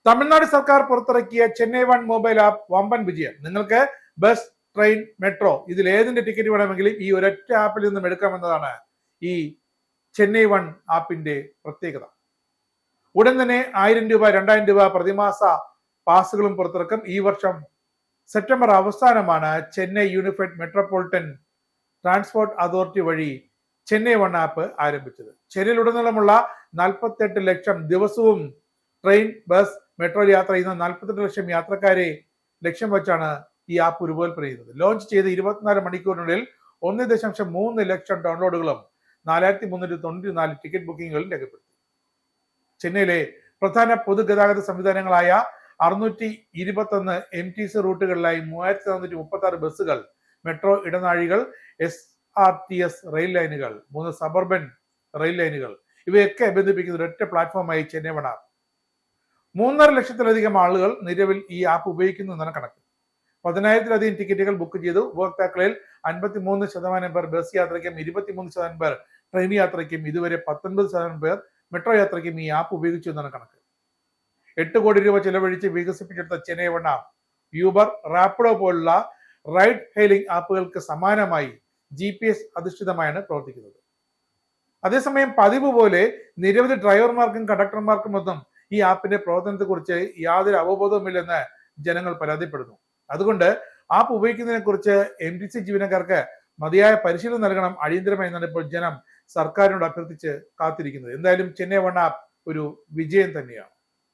തമിഴ്നാട് സർക്കാർ പുറത്തിറക്കിയ Chennai one mobile app വമ്പൻ വിജയം. നിങ്ങൾക്ക് ബസ്, ട്രെയിൻ, മെട്രോ ഇതിൽ ഏതിന്റെ ടിക്കറ്റ് വേണമെങ്കിലും ഈ ഒരൊറ്റ ആപ്പിൽ നിന്നും എടുക്കാമെന്നതാണ് ഈ ചെന്നൈ വൺ ആപ്പിന്റെ പ്രത്യേകത. ഉടൻ തന്നെ 1000 രൂപ 2000 രൂപ പ്രതിമാസ പാസുകളും പുറത്തിറക്കും. ഈ വർഷം സെപ്റ്റംബർ അവസാനമാണ് Chennai unified metropolitan transport authority വഴി ചെന്നൈ വൺ ആപ്പ് ആരംഭിച്ചത്. ചെന്നൈയിലുടനീളമുള്ള 48 ലക്ഷം ദിവസവും ട്രെയിൻ, ബസ്, മെട്രോ യാത്ര ചെയ്യുന്ന 48 ലക്ഷം യാത്രക്കാരെ ലക്ഷ്യം വെച്ചാണ് ഈ ആപ്പ് രൂപകൽപ്പന ചെയ്യുന്നത്. ലോഞ്ച് ചെയ്ത് 24 മണിക്കൂറിനുള്ളിൽ 1.3 ലക്ഷം ഡൗൺലോഡുകളും 4394 ടിക്കറ്റ് ബുക്കിങ്ങുകളും രേഖപ്പെടുത്തി. ചെന്നൈയിലെ പ്രധാന പൊതുഗതാഗത സംവിധാനങ്ങളായ 621 MTC റൂട്ടുകളിലായി 3436 ബസ്സുകൾ, മെട്രോ ഇടനാഴികൾ, SRTS റെയിൽ ലൈനുകൾ, 3 സബർബൻ റെയിൽ ലൈനുകൾ ഇവയൊക്കെ ബന്ധിപ്പിക്കുന്ന ഒരൊറ്റ പ്ലാറ്റ്ഫോമായി ചെന്നൈ വൺ ആപ്പ്. 3.5 ലക്ഷത്തിലധികം ആളുകൾ നിലവിൽ ഈ ആപ്പ് ഉപയോഗിക്കുന്നു എന്നാണ് കണക്ക്. 10,000-ലധികം ടിക്കറ്റുകൾ ബുക്ക് ചെയ്തു. ഉപഭോക്താക്കളിൽ 53% പേർ ബസ് യാത്രയ്ക്കും 23% പേർ ട്രെയിൻ യാത്രയ്ക്കും ഇതുവരെ 19% പേർ മെട്രോ യാത്രയ്ക്കും ഈ ആപ്പ് ഉപയോഗിച്ചു എന്നാണ് കണക്ക്. 8 കോടി രൂപ ചെലവഴിച്ച് വികസിപ്പിച്ചെടുത്ത Chennai one app Uber, Rapido പോലുള്ള റൈഡ് ഹെയിലിംഗ് ആപ്പുകൾക്ക് സമാനമായി GPS അധിഷ്ഠിതമായാണ് പ്രവർത്തിക്കുന്നത്. അതേസമയം പതിവ് പോലെ നിരവധി ഡ്രൈവർമാർക്കും കണ്ടക്ടർമാർക്കും ഒന്നും ഈ ആപ്പിന്റെ പ്രവർത്തനത്തെക്കുറിച്ച് യാതൊരു അവബോധവുമില്ലെന്ന് ജനങ്ങൾ പരാതിപ്പെടുന്നു. അതുകൊണ്ട് ആപ്പ് ഉപയോഗിക്കുന്നതിനെ കുറിച്ച് MTC ജീവനക്കാർക്ക് മതിയായ പരിശീലനം നൽകണം അടിയന്തരമായി എന്നാണ് ഇപ്പോൾ ജനം സർക്കാരിനോട് അഭ്യർത്ഥിച്ച് കാത്തിരിക്കുന്നത്. എന്തായാലും ചെന്നൈ വൺ ആപ്പ് ഒരു വിജയം തന്നെയാണ്.